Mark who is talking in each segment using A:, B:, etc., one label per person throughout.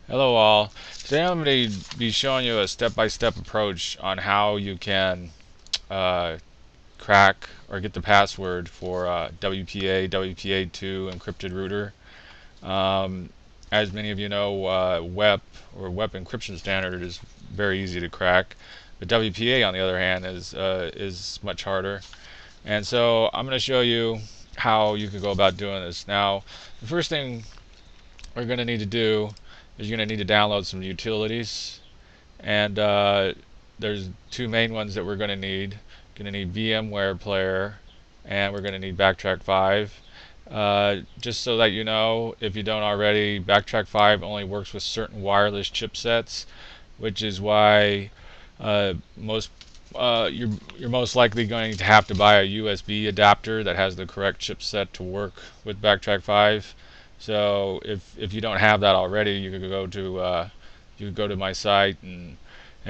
A: Hello all. Today I'm going to be showing you a step-by-step approach on how you can uh, crack or get the password for WPA WPA2 encrypted router. Um, as many of you know, WEP encryption standard is very easy to crack. But WPA, on the other hand, is much harder. And so I'm going to show you how you can go about doing this. Now, the first thing we're going to need to do is you're going to need to download some utilities, and there's two main ones that we're going to need. Going to need VMware Player, and we're going to need Backtrack 5. Just so that you know, if you don't already, Backtrack 5 only works with certain wireless chipsets, which is why most you're most likely going to have to buy a USB adapter that has the correct chipset to work with Backtrack 5. So if you don't have that already, you could go to my site and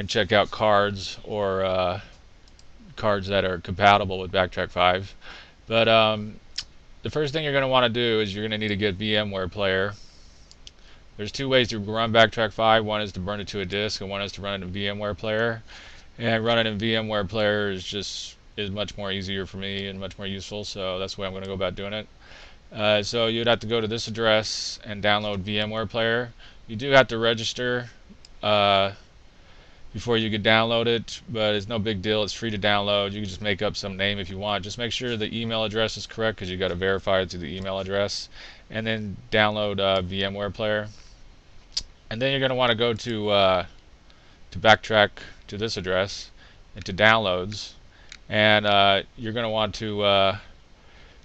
A: check out cards or cards that are compatible with Backtrack 5. But the first thing you're going to want to do is you're going to need to get VMware Player. There's two ways to run Backtrack 5. One is to burn it to a disk, and one is to run it in VMware Player. And running in VMware Player is much more easier for me and much more useful. So that's the way I'm going to go about doing it. So you'd have to go to this address and download VMware Player. You do have to register uh, before you could download it, but it's no big deal. It's free to download. You can just make up some name if you want. Just make sure the email address is correct, because you got to verify it through the email address, and then download VMware Player. And then you're going to want to go to Backtrack to this address and to Downloads, and you're going to want to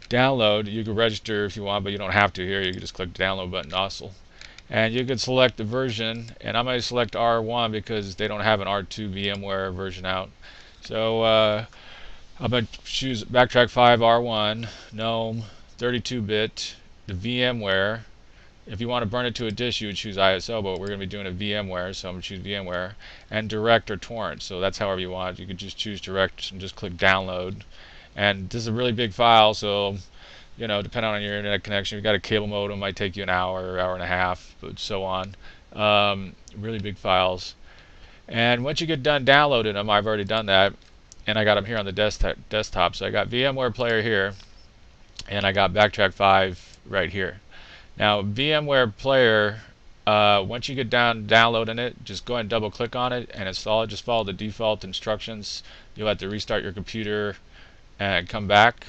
A: download. You can register if you want, but you don't have to here. You can just click the download button also. And you can select the version, and I'm going to select R1 because they don't have an R2 VMware version out. So I'm going to choose Backtrack 5 R1, GNOME, 32-bit, the VMware. If you want to burn it to a disk, you would choose ISO, but we're going to be doing a VMware, so I'm going to choose VMware, and direct or torrent. So that's however you want. You could just choose direct and just click download. And this is a really big file, so depending on your internet connection, if you've got a cable modem, it might take you an hour, hour and a half, but so on. Really big files. And once you get done downloading them, I've already done that, and I got them here on the desktop. So I got VMware Player here, and I got Backtrack 5 right here. Now, VMware Player, once you get done downloading it, just go ahead and double click on it and install it. Just follow the default instructions. You'll have to restart your computer and come back.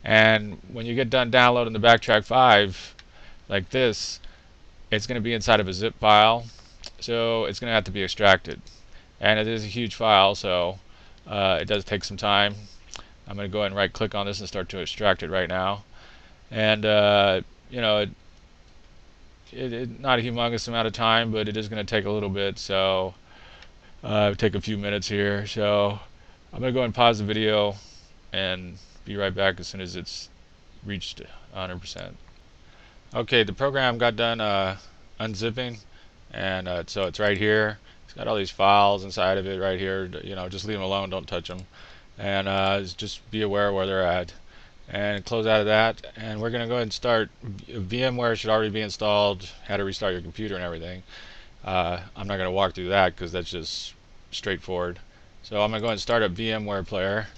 A: And when you get done downloading the Backtrack 5 like this, it's going to be inside of a zip file, so it's going to have to be extracted, and it is a huge file, so it does take some time. I'm going to go ahead and right click on this and start to extract it right now. And not a humongous amount of time, but it is going to take a little bit, so it'll take a few minutes here. So I'm going to go ahead and pause the video and be right back as soon as it's reached 100%. Okay, the program got done unzipping, and so it's right here. It's got all these files inside of it right here. Just leave them alone, don't touch them, and just be aware where they're at. And close out of that, and we're going to go ahead and start. VMware should already be installed, how to restart your computer and everything. I'm not going to walk through that because that's just straightforward. So I'm going to go ahead and start up VMware Player.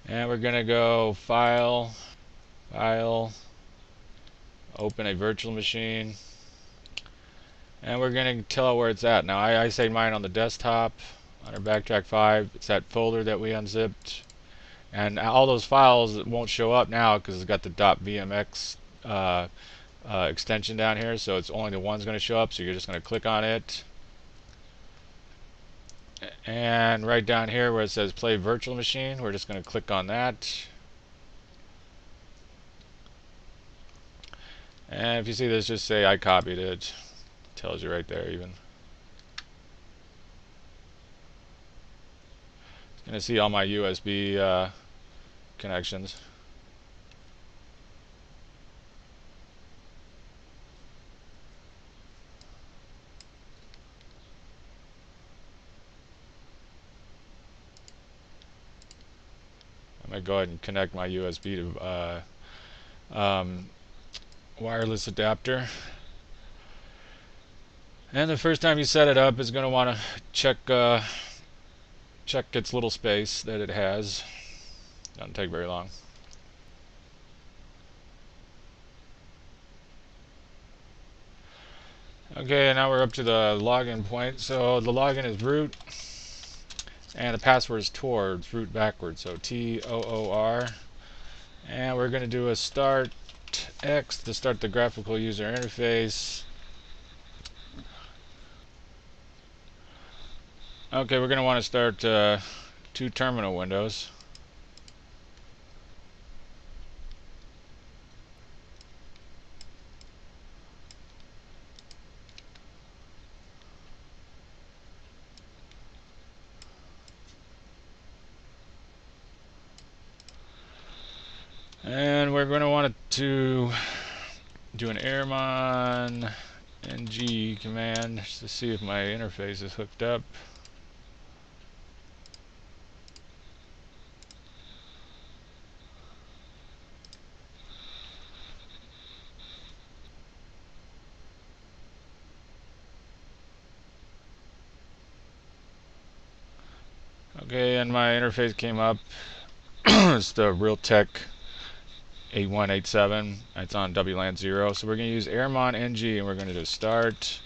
A: And we're going to go File, Open a Virtual Machine. And we're going to tell it where it's at. Now I say mine on the desktop, under Backtrack 5. It's that folder that we unzipped. And all those files won't show up now because it's got the .vmx extension down here, so it's only the one's going to show up. So you're just going to click on it, and right down here where it says Play Virtual Machine, we're just going to click on that. And if you see this, just say I copied it. It tells you right there even. It's going to see all my USB connections. I'm I go ahead and connect my USB to wireless adapter. And the first time you set it up, it's going to want to check its little space that it has. Doesn't take very long. Okay, now we're up to the login point. So the login is root, and the password is Tor. It's root backwards, so TOOR. And we're going to do a start X to start the graphical user interface. Okay, we're going to want to start 2 terminal windows. And we're going to want to do an airmon ng command to see if my interface is hooked up. Okay, and my interface came up. It's the Realtek 8187. It's on WLAN 0. So we're going to use airmon ng, and we're going to do start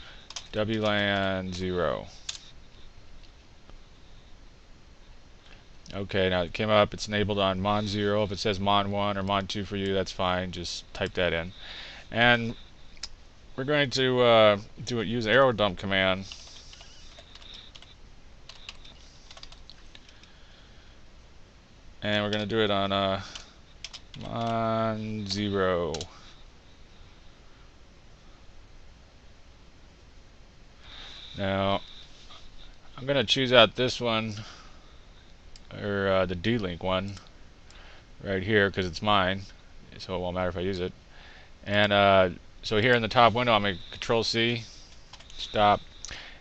A: WLAN 0. Okay, now it came up. It's enabled on mon 0. If it says mon 1 or mon 2 for you, that's fine. Just type that in. And we're going to use arrow dump command. And we're going to do it on mon 0. Now, I'm going to choose out this one, or the D-Link one, right here, because it's mine, so it won't matter if I use it. And so here in the top window, I'm going to Control-C, stop.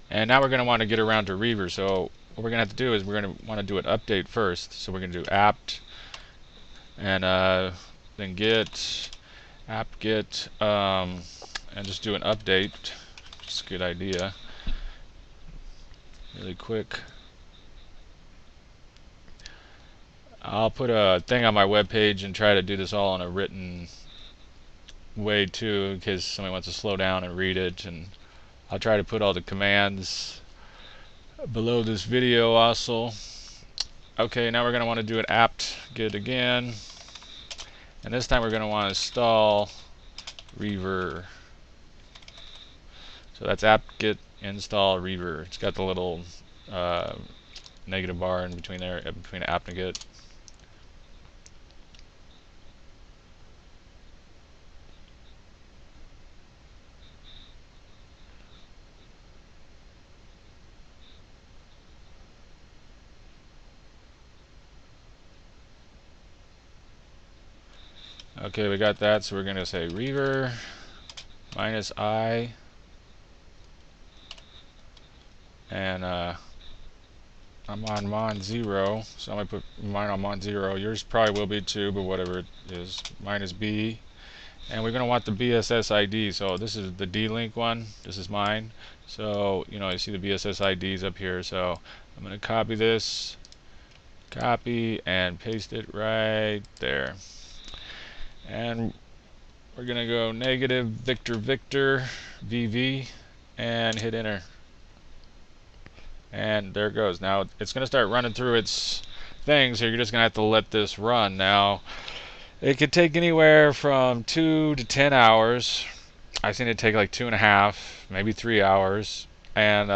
A: And now we're going to want to get around to reaver. So what we're going to have to do is we're going to want to do an update first. So we're going to do apt, and then get apt-get, and just do an update. Just a good idea. Really quick. I'll put a thing on my web page and try to do this all in a written way too, in case somebody wants to slow down and read it. And I'll try to put all the commands below this video also. Okay, now we're going to want to do an apt-get again, and this time we're going to want to install reaver. So that's apt-get install reaver. It's got the little negative bar in between there, between apt and get. Okay, we got that, so we're going to say reaver -I, and I'm on mon 0, so I'm going to put mine on mon 0. Yours probably will be too, but whatever it is. -B, and we're going to want the BSS ID. So this is the D-Link one. This is mine. So you see the BSS IDs up here. So I'm going to copy this, copy, and paste it right there. And we're going to go negative Victor Victor VV and hit enter. And there it goes. Now it's going to start running through its thing, so you're just going to have to let this run. Now it could take anywhere from 2 to 10 hours. I've seen it take like 2.5, maybe 3 hours. And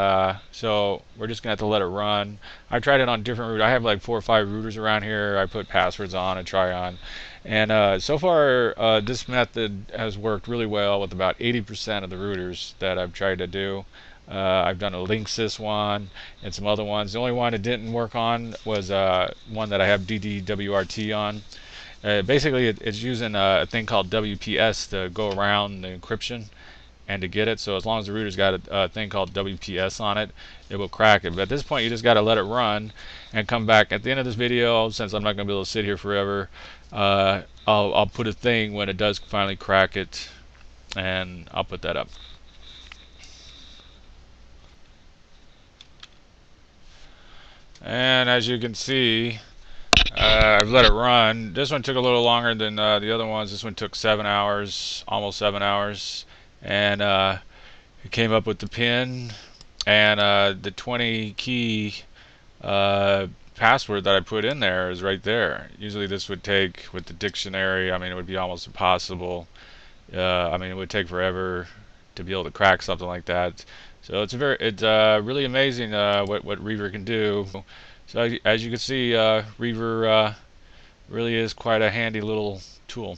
A: so we're just going to have to let it run. I tried it on different routers. I have like 4 or 5 routers around here. I put passwords on and try on. And so far, this method has worked really well with about 80% of the routers that I've tried to do. I've done a Linksys one and some other ones. The only one it didn't work on was one that I have DDWRT on. Basically, it's using a thing called WPS to go around the encryption. and to get it. So as long as the router's got a thing called WPS on it, it will crack it. But at this point, you just got to let it run and come back. At the end of this video, since I'm not going to be able to sit here forever, I'll put a thing when it does finally crack it, and I'll put that up. And as you can see, I've let it run. This one took a little longer than the other ones. This one took 7 hours, almost 7 hours, and it came up with the pin and the 20 key password that I put in there is right there. Usually this would take, with the dictionary, I mean, it would be almost impossible. I mean, it would take forever to be able to crack something like that. So it's really amazing what Reaver can do. So as you can see, Reaver really is quite a handy little tool.